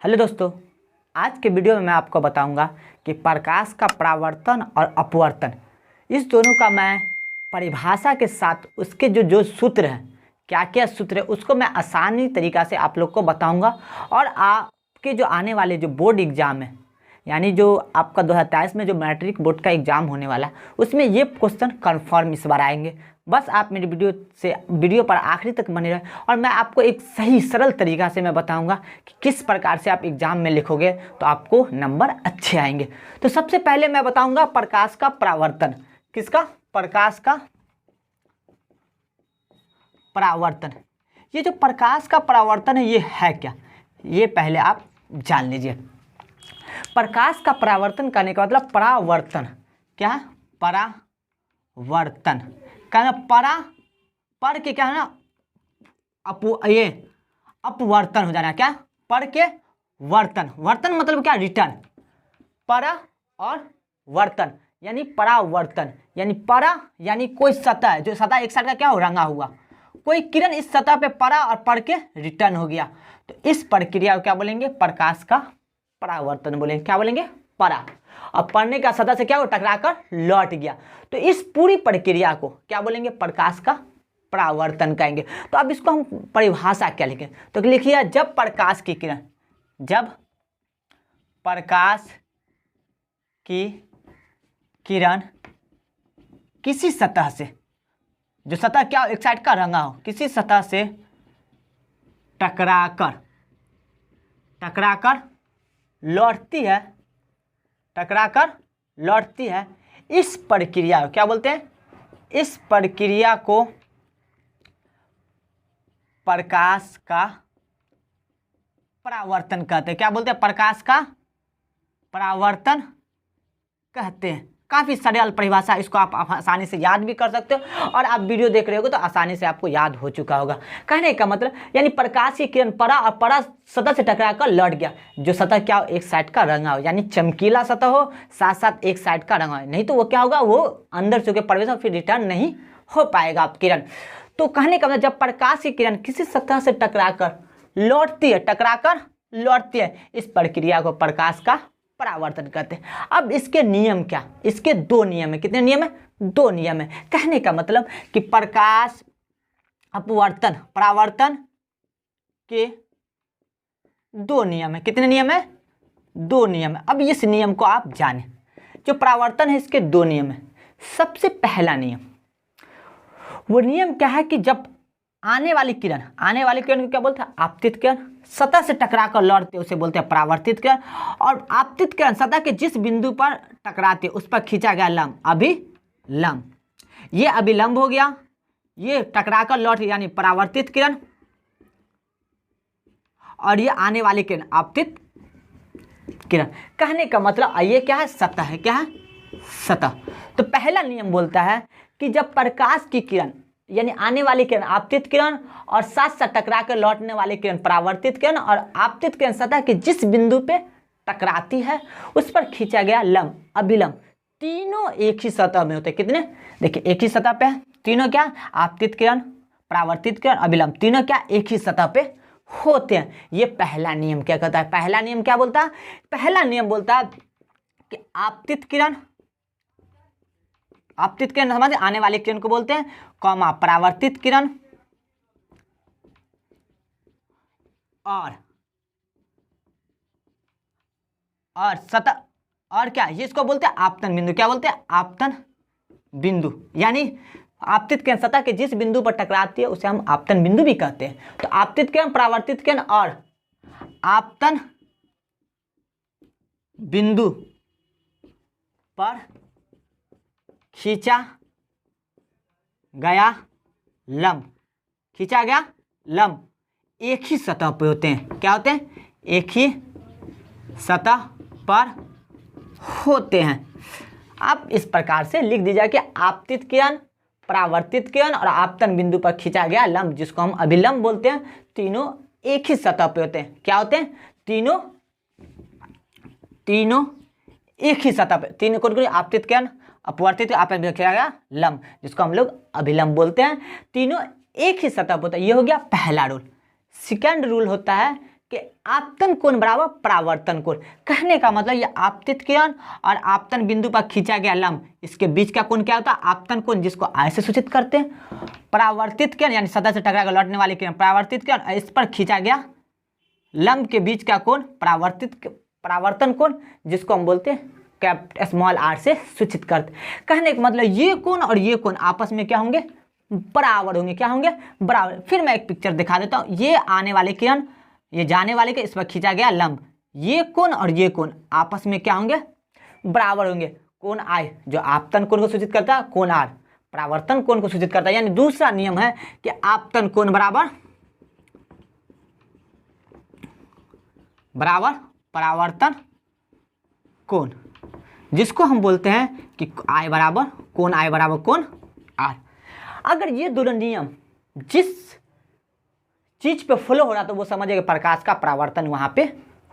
Hello दोस्तों, आज के वीडियो में मैं आपको बताऊंगा कि प्रकाश का परावर्तन और अपवर्तन, इस दोनों का मैं परिभाषा के साथ उसके जो सूत्र हैं, क्या क्या सूत्र है, उसको मैं आसानी तरीक़ा से आप लोग को बताऊंगा। और आपके जो आने वाले जो बोर्ड एग्ज़ाम है, यानी जो आपका 2023 में जो मैट्रिक बोर्ड का एग्ज़ाम होने वाला है, उसमें ये क्वेश्चन कन्फर्म इस बार आएंगे। बस आप मेरी वीडियो पर आखिरी तक बने रहें और मैं आपको एक सही सरल तरीक़ा से मैं बताऊंगा कि किस प्रकार से आप एग्ज़ाम में लिखोगे तो आपको नंबर अच्छे आएंगे। तो सबसे पहले मैं बताऊंगा प्रकाश का परावर्तन। किसका? प्रकाश का परावर्तन। ये जो प्रकाश का परावर्तन है, ये है क्या, ये पहले आप जान लीजिए। प्रकाश का परावर्तन करने का मतलब परावर्तन क्या? परावर्तन कहना पर के क्या है ना, ये अपवर्तन हो जाना। क्या? पर के वर्तन, वर्तन मतलब क्या? रिटर्न। परा और वर्तन यानी परावर्तन, यानी परा यानी कोई सतह, जो सतह एक साइड का क्या हो, रंगा हुआ, कोई किरण इस सतह पे परा और पर के रिटर्न हो गया, तो इस प्रक्रिया को क्या बोलेंगे? प्रकाश का परावर्तन बोलेंगे। क्या बोलेंगे? परा। अब पढ़ने का सतह से क्या हो, टकराकर लौट गया, तो इस पूरी प्रक्रिया को क्या बोलेंगे? प्रकाश का परावर्तन कहेंगे। तो अब इसको हम परिभाषा क्या लिखें, तो लिखिए जब प्रकाश की किरण, जब प्रकाश की किरण किसी सतह से, जो सतह क्या एक साइड का रंगा हो, किसी सतह से टकराकर लौटती है, टकराकर लौटती है, इस प्रक्रिया को क्या बोलते हैं? इस प्रक्रिया को प्रकाश का परावर्तन कहते हैं। क्या बोलते हैं? प्रकाश का परावर्तन कहते हैं। काफ़ी सरल परिभाषा, इसको आप आसानी से याद भी कर सकते हो और आप वीडियो देख रहे होगे तो आसानी से आपको याद हो चुका होगा। कहने का मतलब यानी प्रकाश की किरण परा और परा सतह से टकराकर लौट गया, जो सतह क्या हो, एक साइड का रंगा हो, यानी चमकीला सतह हो, साथ साथ एक साइड का रंगा हो, नहीं तो वो क्या होगा, वो अंदर से प्रवेश और फिर रिटर्न नहीं हो पाएगा आप किरण। तो कहने का मतलब जब प्रकाश की किरण किसी सतह से टकराकर लौटती है, इस प्रक्रिया को प्रकाश का परावर्तन करते हैं। अब इसके नियम क्या? इसके दो नियम है। कितने नियम है? दो नियम है। कहने का मतलब कि प्रकाश अपवर्तन परावर्तन के दो नियम है। कितने नियम है? दो नियम है। अब इस नियम को आप जानें। जो परावर्तन है, इसके दो नियम है। सबसे पहला नियम, वो नियम क्या है कि जब आने वाली किरण को क्या बोलते हैं? आपतित किरण। सतह से टकराकर लौटते उसे बोलते हैं परावर्तित किरण। और आपतित किरण सतह के जिस बिंदु पर टकराती है उस पर खींचा गया लंब अभिलंब, ये अभिलंब हो गया, ये टकराकर लौट यानी परावर्तित किरण, और ये आने वाली किरण आपतित किरण। कहने का मतलब ये क्या है? सतह है। क्या है? सतह। तो पहला नियम बोलता है कि जब प्रकाश की किरण यानी आने वाली किरण आपतित किरण और साथ साथ टकरा कर लौटने वाली किरण परावर्तित किरण और आपतित किरण सतह के जिस बिंदु पे टकराती है उस पर खींचा गया लंब अभिलंब, तीनों एक ही सतह में होते हैं। कितने? देखिए एक ही सतह पे है तीनों। क्या? आपतित किरण, परावर्तित किरण, अभिलंब, तीनों क्या एक ही सतह पे होते हैं। ये पहला नियम क्या कहता है? पहला नियम क्या बोलता है? पहला नियम बोलता है कि आपतित किरण समझे, आने वाली किरण को बोलते हैं, कॉमा परावर्तित किरण और सतह और क्या, ये इसको बोलते हैं आपतन बिंदु। क्या बोलते हैं? आपतन बिंदु। यानी आपतित किरण सतह के जिस बिंदु पर टकराती है उसे हम आपतन बिंदु भी कहते हैं। तो आपतित किरण, परावर्तित किरण और आपतन बिंदु पर खींचा गया लंब एक ही सतह पर होते हैं। क्या होते हैं? एक ही सतह पर होते हैं। आप इस प्रकार से लिख दीजिए कि आपतित किरण, परावर्तित किरण और आपतन बिंदु पर खींचा गया लंब, जिसको हम अभिलंब बोलते हैं, तीनों एक ही सतह पे होते हैं। क्या होते हैं? तीनों एक ही सतह पे। तीनों कौन? आपतित किरण, अपवर्तित आप खींचा गया लंब, जिसको हम लोग अभिलंब बोलते हैं, तीनों एक ही सतह पर होता है। ये हो गया पहला रूल। सेकंड रूल होता है कि आपतन कोण बराबर परावर्तन कोण। कहने का मतलब ये आपतित किरण और आपतन बिंदु पर खींचा गया लंब, इसके बीच का कोण क्या होता है? आपतन कोण, जिसको आय से सूचित करते हैं। परावर्तित किरण यानी सतह से टकरा कर लौटने वाली किरण परावर्तित किरण, इस पर खींचा गया लंब के बीच का कोण परावर्तन कोण, जिसको हम बोलते हैं स्मॉल r से सूचित करते। कहने का मतलब ये कोण और ये कोण आपस में क्या होंगे? बराबर होंगे। क्या होंगे? बराबर। फिर मैं एक पिक्चर दिखा देता हूँ। ये आने वाले किरण, ये जाने वाले के, इस पर खींचा गया लंब, ये कोण और ये कोण आपस में क्या होंगे? बराबर होंगे। कोण I जो आपतन कोण को सूचित करता है, कोण R परावर्तन कोण को सूचित करता है। यानी दूसरा नियम है कि आपतन कोण बराबर परावर्तन कोण, जिसको हम बोलते हैं कि I बराबर कोण R। अगर ये दोनों नियम जिस चीज पे फॉलो हो रहा तो वो समझिए प्रकाश का परावर्तन वहां पे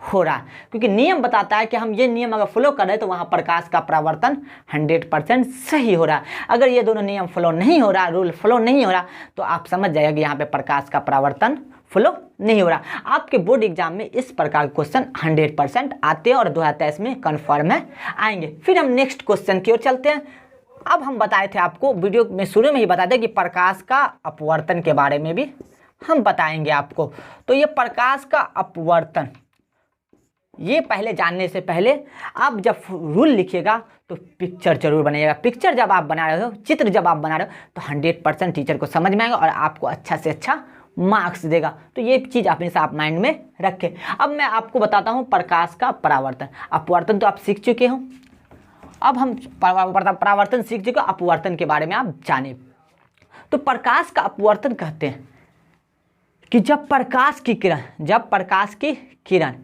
हो रहा है, क्योंकि नियम बताता है कि हम ये नियम अगर फॉलो कर रहे हैं तो वहां प्रकाश का परावर्तन 100% सही हो रहा है। अगर ये दोनों नियम फॉलो नहीं हो रहा, रूल फॉलो नहीं हो रहा, तो आप समझ जाइए कि यहाँ पे प्रकाश का परावर्तन फॉलो नहीं हो रहा। आपके बोर्ड एग्जाम में इस प्रकार के क्वेश्चन 100% आते हैं और 2023 में कन्फर्म है आएंगे। फिर हम नेक्स्ट क्वेश्चन की ओर चलते हैं। अब हम बताए थे आपको, वीडियो में शुरू में ही बता दें कि प्रकाश का अपवर्तन के बारे में भी हम बताएंगे आपको। तो ये प्रकाश का अपवर्तन, ये पहले जानने से पहले आप जब रूल लिखिएगा तो पिक्चर जरूर बनाइएगा। पिक्चर जब आप बना रहे हो, चित्र जब आप बना रहे हो, तो 100% टीचर को समझ में आएगा और आपको अच्छा से अच्छा मार्क्स देगा। तो ये चीज़ अपने साथ माइंड में रखें। अब मैं आपको बताता हूँ प्रकाश का परावर्तन। अपवर्तन तो आप सीख चुके हो, अब हम परावर्तन सीख चुके, अपवर्तन के बारे में आप जाने। तो प्रकाश का अपवर्तन कहते हैं कि जब प्रकाश की किरण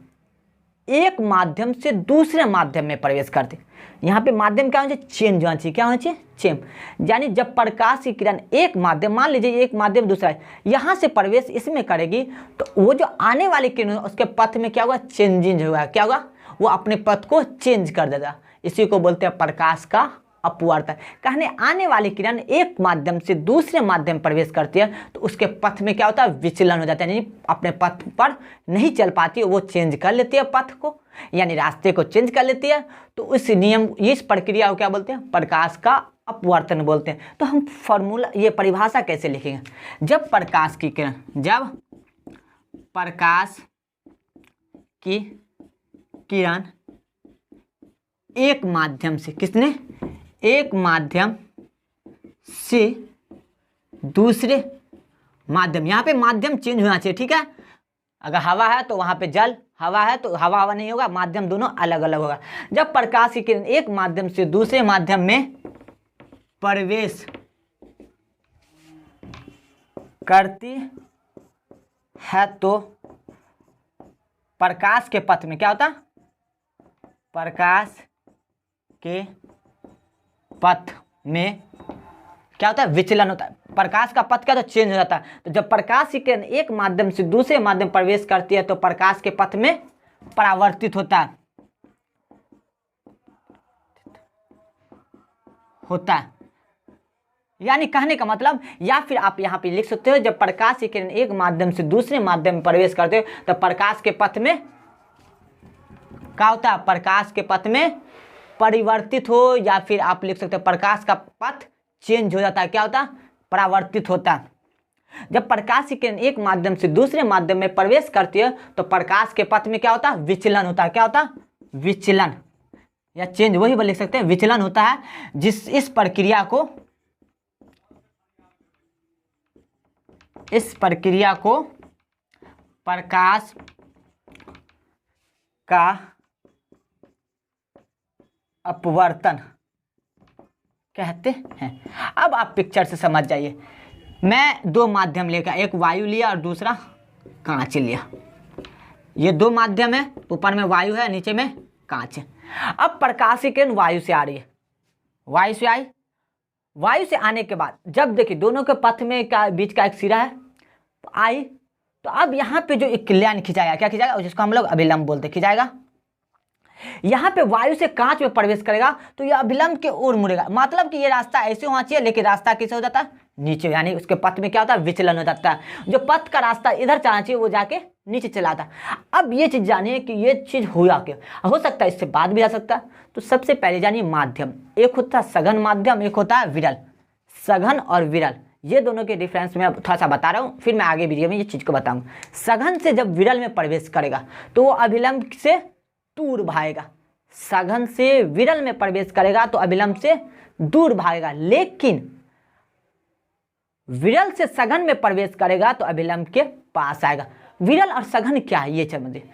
एक माध्यम से दूसरे माध्यम में प्रवेश करती, यहाँ पे माध्यम क्या होना चाहिए? चेंज होना चाहिए। क्या होना चाहिए? चेंज। यानी जब प्रकाश की किरण एक माध्यम, मान लीजिए एक माध्यम दूसरा है, यहाँ से प्रवेश इसमें करेगी तो वो जो आने वाली किरण है उसके पथ में क्या होगा? चेंजिंग होगा। क्या होगा? वो अपने पथ को चेंज कर देगा। इसी को बोलते हैं प्रकाश का अपवर्तन। कहने आने वाली किरण एक माध्यम से दूसरे माध्यम प्रवेश करती है तो उसके पथ में क्या होता है? विचलन हो जाता है, यानी अपने पथ पर नहीं चल पाती है, वो चेंज कर लेती है पथ को, यानी रास्ते को चेंज कर लेती है। तो इस प्रक्रिया को क्या बोलते हैं? प्रकाश का अपवर्तन बोलते हैं। तो हम फॉर्मूला, ये परिभाषा कैसे लिखेंगे? जब प्रकाश की किरण एक माध्यम से, एक माध्यम से दूसरे माध्यम, यहाँ पे माध्यम चेंज होना चाहिए, ठीक है। अगर हवा है तो वहाँ पे जल, हवा है तो हवा नहीं होगा, माध्यम दोनों अलग अलग होगा। जब प्रकाश की किरण एक माध्यम से दूसरे माध्यम में प्रवेश करती है तो प्रकाश के पथ में क्या होता? प्रकाश के पथ में क्या होता है? विचलन होता है। प्रकाश का पथ क्या होता है? चेंज हो जाता है। तो जब प्रकाश की किरण एक माध्यम से दूसरे माध्यम प्रवेश करती है तो प्रकाश के पथ में परावर्तित होता है। यानी कहने का मतलब, या फिर आप यहाँ पे लिख सकते हो, जब प्रकाश की किरण एक माध्यम से दूसरे माध्यम में प्रवेश करते हो तो प्रकाश के पथ में क्या होता है? प्रकाश के पथ में परिवर्तित हो, या फिर आप लिख सकते हो प्रकाश का पथ चेंज हो जाता है। क्या होता है? परावर्तित होता है। जब प्रकाश की किरण एक माध्यम से दूसरे माध्यम में प्रवेश करती है तो प्रकाश के पथ में क्या होता है? विचलन होता है। क्या होता है? विचलन या चेंज, वही लिख सकते हैं, विचलन होता है। इस प्रक्रिया को प्रकाश का अपवर्तन कहते हैं। अब आप पिक्चर से समझ जाइए। मैं दो माध्यम लेकर, एक वायु लिया और दूसरा कांच लिया। ये दो माध्यम है, ऊपर में वायु है, नीचे में कांच है। अब प्रकाश की किरण वायु से आ रही है, वायु से आई, वायु से आने के बाद जब देखिए दोनों के पथ में का बीच का एक सिरा है तो आई, तो अब यहाँ पे जो एक लाइन खिंचाया, क्या खिंचाएगा? जिसको हम लोग अभिलंब बोलते, खिंचाएगा। यहाँ पे वायु से कांच में प्रवेश करेगा तो यह अभिलंब के ओर मुड़ेगा। मतलब कि ये रास्ता ऐसे होना चाहिए, लेकिन रास्ता कैसे हो जाता है? नीचे, यानी उसके पथ में क्या होता है, विचलन हो जाता है। जो पथ का रास्ता इधर जाना चाहिए वो जाके नीचे चला जाता है। अब ये चीज़ जानिए कि ये चीज़ हुआ क्या, हो सकता है इससे बाद भी आ सकता है। तो सबसे पहले जानिए माध्यम, एक होता है सघन माध्यम, एक होता है विरल। सघन और विरल ये दोनों के डिफरेंस में थोड़ा सा बता रहा हूँ, फिर मैं आगे वीडियो में ये चीज़ को बताऊँगा। सघन से जब विरल में प्रवेश करेगा तो वो अभिलंब से दूर भागेगा। सघन से विरल में प्रवेश करेगा तो अभिलंब से दूर भागेगा, लेकिन विरल से सघन में प्रवेश करेगा तो अभिलंब के पास आएगा। विरल और सघन क्या है ये समझिए,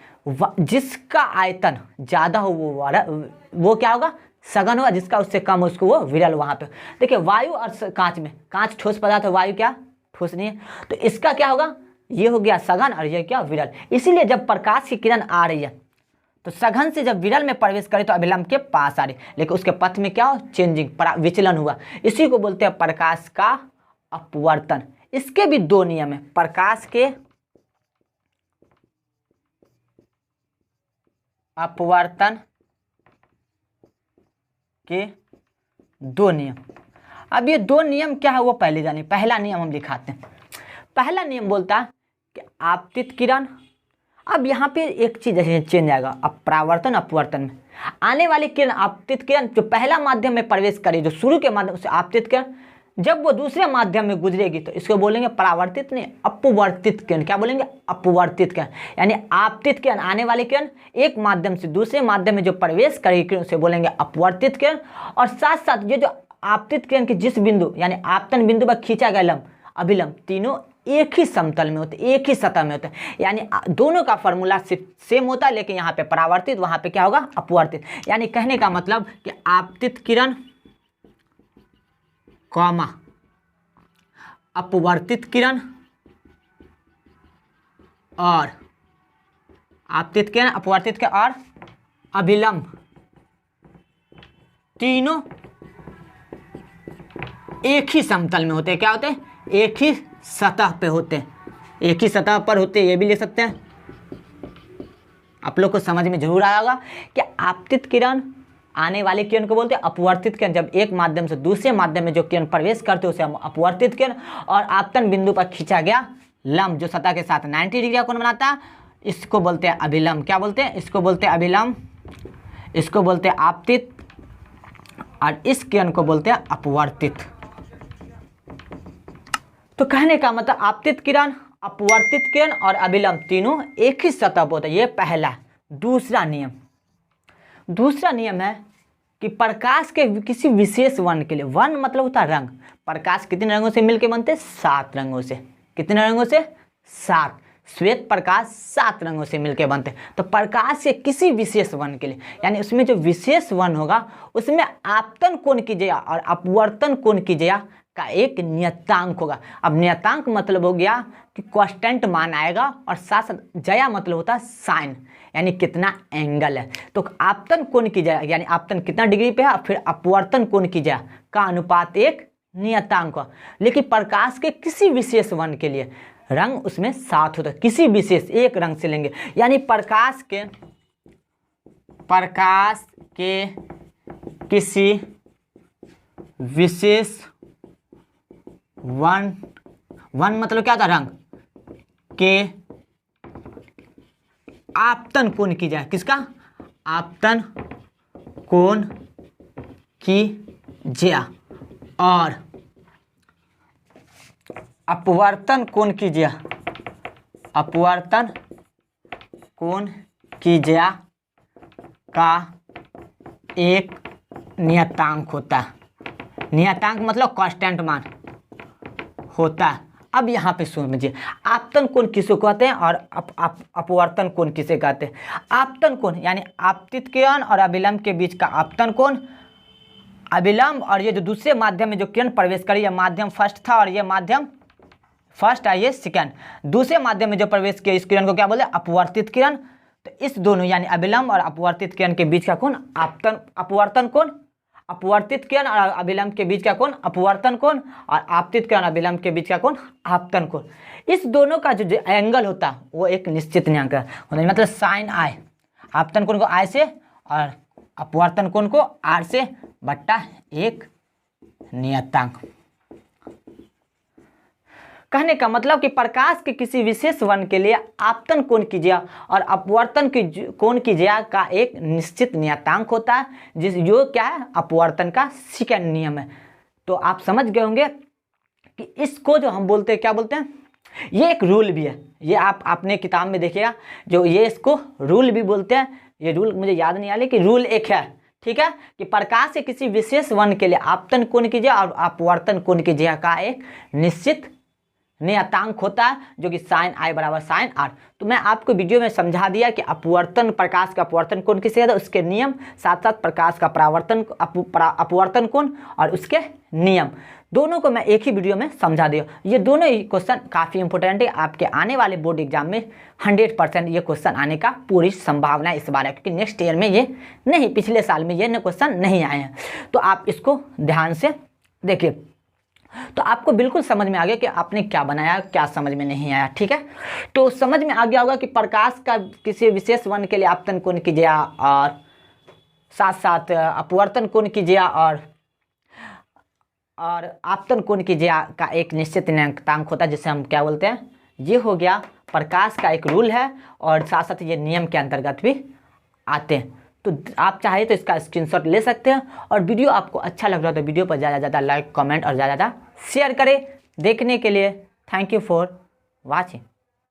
जिसका आयतन ज़्यादा हो वो क्या होगा, सघन होगा, जिसका उससे कम हो उसको वो विरल। वहाँ पे देखिए वायु और कांच में, कांच ठोस पदार्थ है, वायु क्या ठोस नहीं है, तो इसका क्या होगा, ये हो गया सघन और ये क्या विरल। इसीलिए जब प्रकाश की किरण आ रही है तो सघन से जब विरल में प्रवेश करे तो अभिलंब के पास आ रही, लेकिन उसके पथ में क्या हो, चेंजिंग, विचलन हुआ। इसी को बोलते हैं प्रकाश का अपवर्तन। इसके भी दो नियम है, प्रकाश के अपवर्तन के दो नियम। अब ये दो नियम क्या है वो पहले जानिए। पहला नियम हम दिखाते हैं। पहला नियम बोलता है कि आपतित किरण, अब यहाँ पे एक चीज चेंज आएगा, अब परावर्तन अपवर्तन में आने वाली किरण, आपतित किरण जो पहला माध्यम में प्रवेश करे, जो शुरू के माध्यम से आपतित किरण, जब वो दूसरे माध्यम में गुजरेगी तो इसको बोलेंगे परावर्तित नहीं, अपवर्तित किरण। क्या बोलेंगे, अपवर्तित किरण। यानी आपतित किरण आने वाली किरण एक माध्यम से दूसरे माध्यम में जो प्रवेश करेगी किरण उसे बोलेंगे अपवर्तित किरण। और साथ साथ ये जो आपतित किरण के जिस बिंदु यानी आपतन बिंदु पर खींचा गया लंब अभिलंब तीनों एक ही समतल में होते, एक ही सतह में होते हैं, यानी दोनों का फॉर्मूला सेम होता है, लेकिन यहाँ पे परावर्तित, वहाँ पे क्या होगा, अपवर्तित। यानी कहने का मतलब कि आपतित किरण कॉमा अपवर्तित किरण और आपतित किरण, अपवर्तित किरण और अभिलंब तीनों एक ही समतल में होते हैं। क्या होते हैं, एक ही सतह पे होते हैं, एक ही सतह पर होते हैं, ये भी ले सकते हैं। आप लोग को समझ में जरूर आया होगा कि आपतित किरण आने वाली किरण को बोलते हैं अपवर्तित किरण। जब एक माध्यम से दूसरे माध्यम में जो किरण प्रवेश करते हैं उसे हम अपवर्तित किरण। और आपतन बिंदु पर खींचा गया लंब जो सतह के साथ 90 डिग्री का कोण बनाता है, इसको बोलते हैं अभिलंब। क्या बोलते हैं, इसको बोलते हैं अभिलंब, इसको बोलते हैं आपतित, और इस किरण को बोलते हैं अपवर्तित। तो कहने का मतलब आपतित किरण, अपवर्तित किरण और अभिलंब तीनों एक ही सतह पर होता है। ये पहला। दूसरा नियम है कि प्रकाश के किसी विशेष वर्ण के लिए, वर्ण मतलब होता है रंग, प्रकाश कितने रंगों से मिलकर बनते हैं, 7 रंगों से। कितने रंगों से, 7। श्वेत प्रकाश 7 रंगों से मिलकर बनते हैं। तो प्रकाश के किसी विशेष वर्ण के लिए, यानी उसमें जो विशेष वर्ण होगा उसमें आपतन कोण की जया और अपवर्तन कोण की जया का एक नियतांक होगा। अब नियतांक मतलब हो गया कि कांस्टेंट मान आएगा, और साथ साथ जया मतलब होता है साइन, यानी कितना एंगल है। तो आपतन कोण की जया यानी आपतन कितना डिग्री पे है, फिर अपवर्तन कोण की जया का अनुपात एक नियतांक हो। लेकिन प्रकाश के किसी विशेष वर्ण के लिए रंग उसमें 7 होता है, किसी विशेष एक रंग से लेंगे। यानी प्रकाश के किसी विशेष वर्ण मतलब क्या था, रंग के आपतन कोण की जया, किसका, आपतन कोण की जया और अपवर्तन कोण की जया, अपवर्तन कोण की जया का एक नियतांक होता है। नियतांक मतलब कांस्टेंट मान होता है। अब यहाँ पे समझिए आपतन कोण किसे कहते हैं और अपवर्तन कोण किसे कहते हैं। आपतन कोण यानी आपतित किरण और अभिलंब के बीच का आपतन कोण, अभिलंब और ये जो दूसरे माध्यम में जो किरण प्रवेश करी, यह माध्यम फर्स्ट था और ये माध्यम फर्स्ट है, ये सेकेंड। दूसरे माध्यम में जो प्रवेश किया इस किरण को क्या बोले, अपवर्तित किरण। तो इस दोनों यानी अभिलंब और अपवर्तित किरण के बीच का कोण आपतन अपवर्तन कोण, अपवर्तित किरण और अभिलंब के बीच का कोण अपवर्तन कोण, और आपतित किरण अभिलंब के बीच का कोण आपतन कोण। इस दोनों का जो एंगल होता है वो एक निश्चित न्यांक है, मतलब साइन आई, आपतन कोण को आई से और अपवर्तन कोण को आर से बट्टा एक नियतांक। कहने का मतलब कि प्रकाश के किसी विशेष वर्ण के लिए आपतन कोण की ज्या और अपवर्तन की कोण की ज्या का एक निश्चित नियतांक होता है, जिस जो क्या है अपवर्तन का सेकंड नियम है। तो आप समझ गए होंगे कि इसको जो हम बोलते हैं क्या बोलते हैं, ये एक रूल भी है। ये आप अपने किताब में देखिएगा, जो ये इसको रूल भी बोलते हैं। ये रूल मुझे याद नहीं आ रही कि रूल एक है, ठीक है, कि प्रकाश के किसी विशेष वर्ण के लिए आपतन कोण की ज्या और अपवर्तन कोण की ज्या का एक निश्चित नियतांक होता है, जो कि साइन आई बराबर साइन आर। तो मैं आपको वीडियो में समझा दिया कि अपवर्तन, प्रकाश का अपवर्तन कोण किससे ज्यादा, उसके नियम, साथ साथ प्रकाश का परावर्तन अपवर्तन कोण और उसके नियम, दोनों को मैं एक ही वीडियो में समझा दिया। ये दोनों ही क्वेश्चन काफ़ी इंपॉर्टेंट है, आपके आने वाले बोर्ड एग्जाम में 100% ये क्वेश्चन आने का पूरी संभावना है इस बार है, क्योंकि नेक्स्ट ईयर में ये नहीं, पिछले साल में ये क्वेश्चन नहीं आए हैं। तो आप इसको ध्यान से देखिए, तो आपको बिल्कुल समझ में आ गया कि आपने क्या बनाया, क्या समझ में नहीं आया, ठीक है। तो समझ में आ गया होगा कि प्रकाश का किसी विशेष वर्ण के लिए आपतन कोण की ज्या और साथ साथ अपवर्तन कोण की ज्या और आपतन कोण की ज्या का एक निश्चित नियतांक होता है, जिसे हम क्या बोलते हैं, ये हो गया प्रकाश का एक रूल है और साथ साथ ये नियम के अंतर्गत भी आते हैं। तो आप चाहे तो इसका स्क्रीनशॉट ले सकते हैं, और वीडियो आपको अच्छा लग रहा है तो वीडियो पर ज़्यादा से ज़्यादा लाइक, कमेंट और ज़्यादा शेयर करें। देखने के लिए थैंक यू फॉर वॉचिंग।